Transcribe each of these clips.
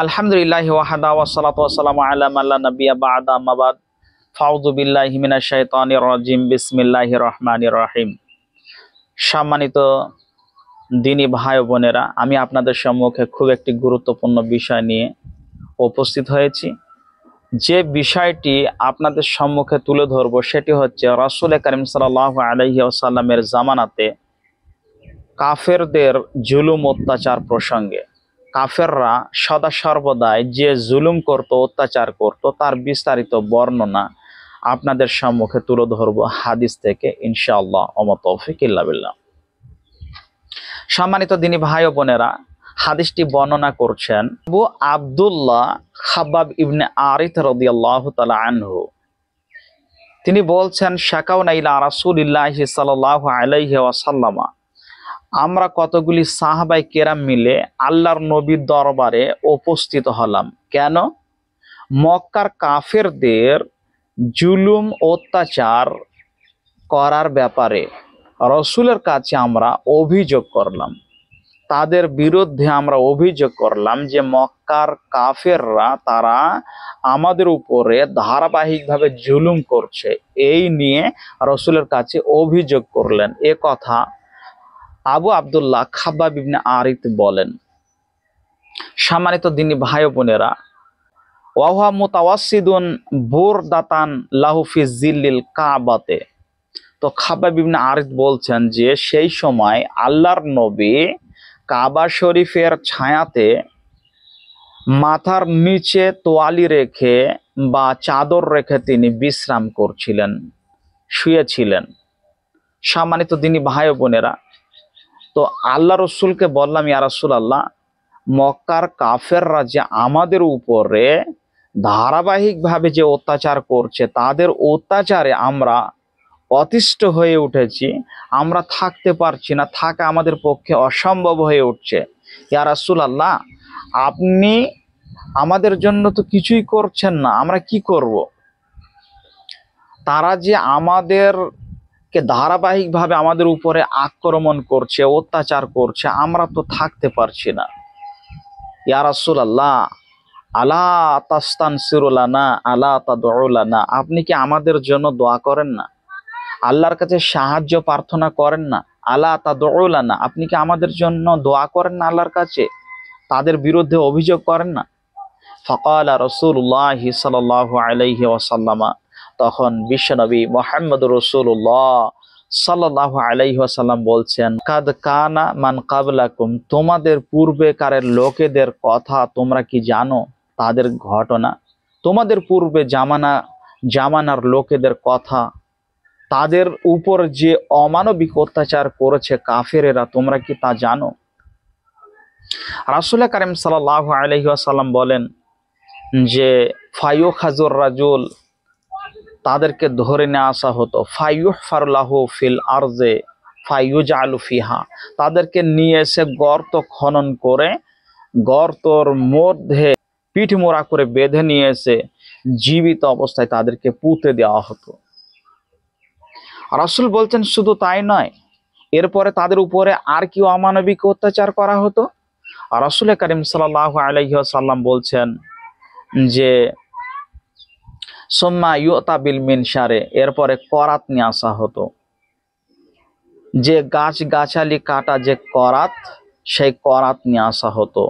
আলহামদুলিল্লাহি ওয়াহদা ওয়াসসালাতু ওয়াসসালামু আলা মান লা নাবিয়্যা বা'দা আম্মা বাদ ফাউযু বিল্লাহি মিনাশ শাইতানির রাজিম বিসমিল্লাহির রহমানির রহিম। সম্মানিত দিনী ভাই ও বোনেরা, আমি আপনাদের সম্মুখে খুব একটি গুরুত্বপূর্ণ বিষয় নিয়ে উপস্থিত হয়েছি। যে বিষয়টি আপনাদের সম্মুখে তুলে ধরব সেটি হচ্ছে রাসূল কারীম সাল্লাল্লাহু আলাইহি ওয়াসাল্লামের জামানাতে কাফেরদের জুলুম অত্যাচার প্রসঙ্গে। কাফেররা সদা সর্বদাই যে জুলুম করত, অত্যাচার করত, তার বিস্তারিত বর্ণনা আপনাদের সম্মুখে তুলে ধরব হাদিস থেকে ইনশাআল্লাহ ওমা তৌফিক ইল্লা বিল্লাহ। সম্মানিত দিনী ভাই ও বোনেরা, হাদিসটি বর্ণনা করছেন আবু আব্দুল্লাহ খাব্বাব ইবনে আরিত রাদিয়াল্লাহু তাআলা আনহু। তিনি বলছেন, শাকাউনা ইলা রাসূলিল্লাহি সাল্লাল্লাহু আলাইহি ওয়াসাল্লাম, আমরা কতগুলি সাহাবাই কেরাম মিলে আল্লাহর নবীর দরবারে উপস্থিত হলাম। কেন? মক্কার কাফেরদের জুলুম অত্যাচার করার ব্যাপারে রসুলের কাছে আমরা অভিযোগ করলাম। তাদের বিরুদ্ধে আমরা অভিযোগ করলাম যে মক্কার কাফেররা তারা আমাদের উপরে ধারাবাহিকভাবে জুলুম করছে। এই নিয়ে রসুলের কাছে অভিযোগ করলেন। এ কথা আবু আব্দুল্লাহ খাব্বাব ইবনে আরিত বলেন। সম্মানিত দিনী ভাই ও বোনেরা, ওয়াহুয়া মুতাওয়াসসিদুন বুরদাতান লাহু ফি জিল্লিল কাবাতে। তো খাব্বাব ইবনে আরিত বলছেন যে সেই সময় আল্লাহর নবী কাবা শরীফের ছায়াতে মাথার নিচে তোয়ালি রেখে বা চাদর রেখে তিনি বিশ্রাম করছিলেন, শুয়েছিলেন। সম্মানিত দিনী ভাই ও বোনেরা, তো আল্লাহ রসুলকে বললাম, ইয়া রাসূলুল্লাহ, মক্কার কাফেররা যে আমাদের উপরে ধারাবাহিকভাবে যে অত্যাচার করছে, তাদের অত্যাচারে আমরা অতিষ্ঠ হয়ে উঠেছি, আমরা থাকতে পারছি না, থাকা আমাদের পক্ষে অসম্ভব হয়ে উঠছে। ইয়া রাসূলুল্লাহ, আপনি আমাদের জন্য তো কিছুই করছেন না, আমরা কি করব? তারা যে আমাদেরকে ধারাবাহিকভাবে আমাদের উপরে আক্রমণ করছে, অত্যাচার করছে, আমরা তো থাকতে পারছি না। ইয়া রাসূলুল্লাহ, আলা তাস্তানসিরু লানা আলা তাদউ লানা, আপনি কি আমাদের জন্য দোয়া করেন না? আল্লাহর কাছে সাহায্য প্রার্থনা করেন না? আলা তাদউ লানা, আপনি কি আমাদের জন্য দোয়া করেন না আল্লাহর কাছে? তাদের বিরুদ্ধে অভিযোগ করেন না? ফাকালা রাসূলুল্লাহ সাল্লাল্লাহু আলাইহি ওয়াসাল্লাম, তখন বিশ্বনবী মুহাম্মদুর রাসূলুল্লাহ সাল্লাল্লাহু আলাইহি ওয়াসাল্লাম বলছেন, কাদ কানা মান কাবলাকুম, তোমাদের পূর্বেকারের লোকেদের কথা তোমরা কি জানো? তাদের ঘটনা, তোমাদের পূর্বে জামানার লোকেদের কথা, তাদের উপর যে অমানবিক অত্যাচার করেছে কাফেরেরা, তোমরা কি তা জানো? রাসূল কারীম সাল্লাল্লাহু আলাইহি ওয়াসাল্লাম বলেন যে ফায়ুখাজুর রাজুল, তাদেরকে ধরে নিয়ে আসা হতো, ফায়ুহফারু লাহু ফিল আরজে ফায়ুজআলু ফিহা, তাদেরকে নিয়ে এসে গর্ত খনন করে গর্তর মধ্যে পিঠ মোড়া করে বেঁধে নিয়ে এসে জীবিত অবস্থায় তাদেরকে পুঁতে দেওয়া হতো। রাসূল বলছেন শুধু তাই নয়, এরপরে তাদের উপরে আর কি অমানবিক অত্যাচার করা হতো? রাসূল কারীম সাল্লাল্লাহু আলাইহি ওয়াসাল্লাম বলছেন যে সুম্মা ইউতা বিল মিনশারে, এরপরে করাত নিয়ে আসা হতো। যে গাছালি কাটা যে করাত, সেই করাত নিয়ে আসা হতো।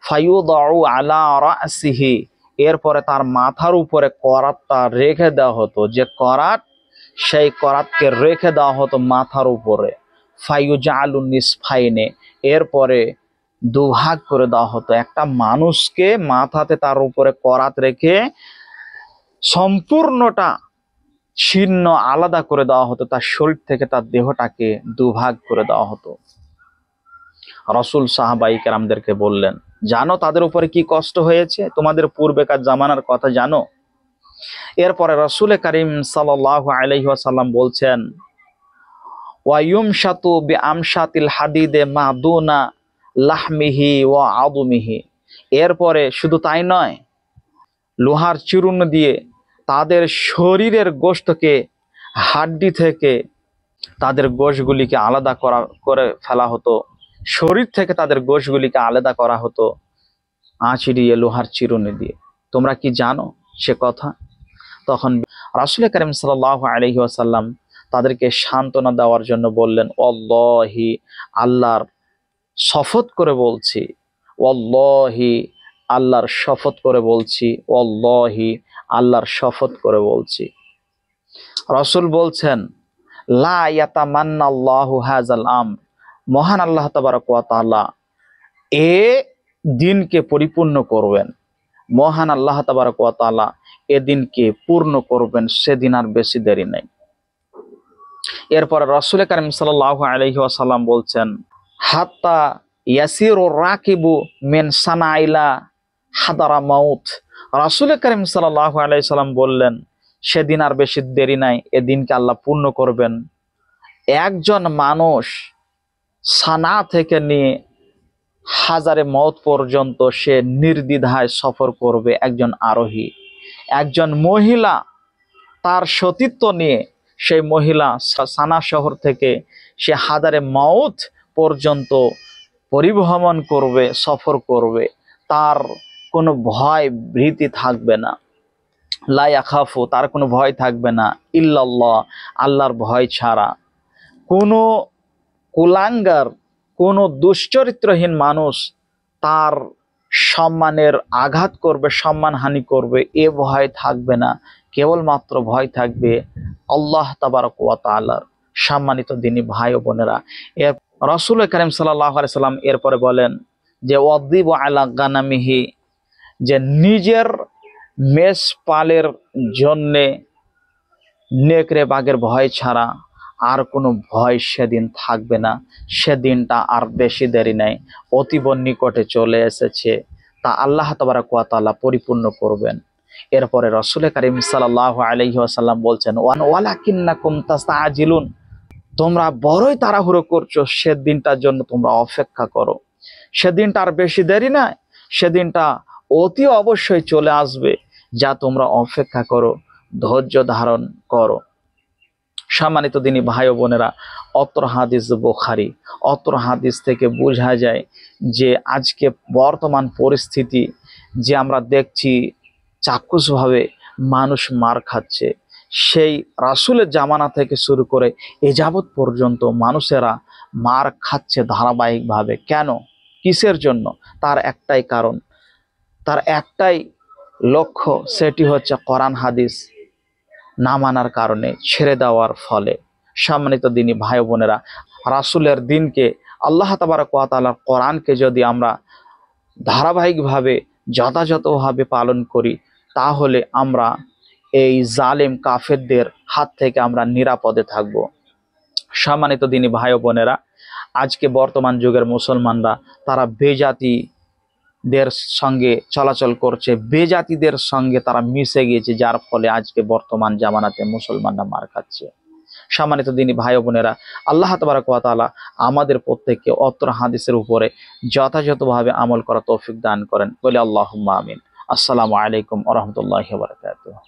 ফায়ুদাউ আলা রাসিহি, এরপরে তার মাথার উপরে করাতটা রেখে দেওয়া হতো। যে করাত, সেই করাতকে রেখে দেওয়া হতো মাথার উপরে। ফায়ুজআলু নিসফাইনে, এরপরে দুভাগ করে দেওয়া হতো। একটা মানুষকে মাথাতে তার উপরে করাত রেখে সম্পূর্ণটা ছিন্ন আলাদা করে দেওয়া হতো, তার শরীর থেকে তার দেহটাকে দুভাগ করে দেওয়া হতো। রাসূল সাহাবাই কেরামদেরকে বললেন, জানো তাদের উপরে কি কষ্ট হয়েছে? তোমাদের পূর্বেকার জামানার কথা জানো? এরপরে রাসূল কারীম সাল্লাল্লাহু আলাইহি ওয়াসাল্লাম বলছেন, ওয়া ইউমশাতু বিআমশাতিল হাদিদে মাদুনা লাহমিহি ওয়া আদমিহি, এরপরে শুধু তাই নয়, লোহার চিরুনি দিয়ে তাদের শরীরের গোশতকে, হাড্ডি থেকে তাদের গোশগুলিকে আলাদা করে ফেলা হতো, শরীর থেকে তাদের গোশগুলিকে আলাদা করা হতো। আঁচি দিয়ে, লোহার চিরুনি দিয়ে। তোমরা কি জানো সে কথা? তখন রাসূল কারীম সাল্লাল্লাহু আলাইহি ওয়াসাল্লাম তাদেরকে সান্ত্বনা দেওয়ার জন্য বললেন, ওয়াল্লাহি, আল্লাহর শপথ করে বলছি, ওয়াল্লাহি, আল্লাহর শপথ করে বলছি, ওয়াল্লাহি, আল্লাহর শপথ করে বলছি। রাসূল বলছেন, লা ইয়াতামান্নাল্লাহু হাযাল আমর, মহান আল্লাহ তাবারক ওয়া তাআলা এ দিনকে পরিপূর্ণ করবেন, মহান আল্লাহ তাবারক ওয়া তাআলা এ দিনকে পূর্ণ করবেন, সেদিন আর বেশি দেরি নেই। এরপর রাসূল কারীম সাল্লাল্লাহু আলাইহি ওয়াসাল্লাম বলছেন, হাত্তা ইয়াসিরুর রাকিবু মিন সানাইলা হাদারা মাউত। রাসূল কারীম সাল্লাল্লাহু আলাইহি সাল্লাম বললেন, সেদিন আর বেশি দেরি নাই, এদিনকে আল্লাহ পূর্ণ করবেন। একজন মানুষ সানা থেকে নিয়ে হাজারে মওত পর্যন্ত সে নির্দ্বিধায় সফর করবে, একজন আরোহী। একজন মহিলা তার সতীত্ব নিয়ে সেই মহিলা সানা শহর থেকে সে হাজারে মওত পর্যন্ত পরিভ্রমণ করবে, সফর করবে, তার কোনো ভয় ভীতি থাকবে না। লা ইয়াখাফু, তার কোনো ভয় থাকবে না, ইল্লাল্লাহ, আল্লাহর ভয় ছাড়া। কোনো কুলাঙ্গার, কোনো দুশ্চরিত্রহীন মানুষ তার সম্মানের আঘাত করবে, সম্মানহানি করবে, এ ভয় থাকবে না। কেবলমাত্র ভয় থাকবে আল্লাহ তাবারক ওয়া তাআলার। সম্মানিত দিনী ভাই ও বোনেরা, এর রাসূল কারীম সাল্লাল্লাহু আলাইহি সাল্লাম এরপরে বলেন যে, ওয়াদিবু আলা গানামিহি, যে নিজের মেষ পালের জন্যে নেকড়ে বাঘের ভয় ছাড়া আর কোনো ভয় সেদিন থাকবে না। সেদিনটা আর বেশি দেরি নেই, অতীব নিকটে চলে এসেছে, তা আল্লাহ তাবারক ওয়া তাআলা পরিপূর্ণ করবেন। এরপরে রাসূল কারীম সাল্লাল্লাহু আলাইহি ওয়াসাল্লাম বলছেন, ওয়ালাকিন্নাকুম তাস্তাআজিলুন, তোমরা বড়ই তাড়াহুড়ো করছো, সেদিনটার জন্য তোমরা অপেক্ষা করো। সেদিনটা আর বেশি দেরি নাই, সেদিনটা অতি অবশ্যই চলে আসবে, যা তোমরা অপেক্ষা করো, ধৈর্য ধারণ করো। সম্মানিত দিনী ভাই ও বোনেরা, অত্র হাদিস বুখারী। অত্র হাদিস থেকে বোঝা যায় যে আজকে বর্তমান পরিস্থিতি যে আমরা দেখছি চাক্ষুষভাবে মানুষ মার খাচ্ছে, সেই রাসূলের জামানা থেকে শুরু করে এ যাবৎ পর্যন্ত মানুষেরা মার খাচ্ছে ধারাবাহিকভাবে। কেন? কিসের জন্য? তার একটাই কারণ, তার একটাই লক্ষ্য, সেটি হচ্ছে কোরআন হাদিস না মানার কারণে, ছেড়ে দেওয়ার ফলে। সম্মানিত দিনী ভাই বোনেরা, রাসূলের দিনকে, আল্লাহ তাবারক ওয়া তাআলার কোরআনকে যদি আমরা ধারাবাহিকভাবে যথাযথভাবে পালন করি, তাহলে আমরা এই জালেম কাফেরদের হাত থেকে আমরা নিরাপদে থাকব। সম্মানিত দিনী ভাই বোনেরা, আজকে বর্তমান যুগের মুসলমানরা তারা বেজাতিদের সঙ্গে চলাচল করছে, বেজাতিদের সঙ্গে তারা মিশে গিয়েছে, যার ফলে আজকে বর্তমান জামানাতে মুসলমানরা মার খাচ্ছে। সম্মানিত দিনী ভাই বোনেরা, আল্লাহ তাবারক ওয়া তাআলা আমাদের প্রত্যেককে অত্র হাদিসের উপরে যথাযথভাবে আমল করা তৌফিক দান করেন বলে আল্লাহুম্মা আমিন। আসসালামু আলাইকুম ওয়া রাহমাতুল্লাহি ওয়া বারাকাতুহু।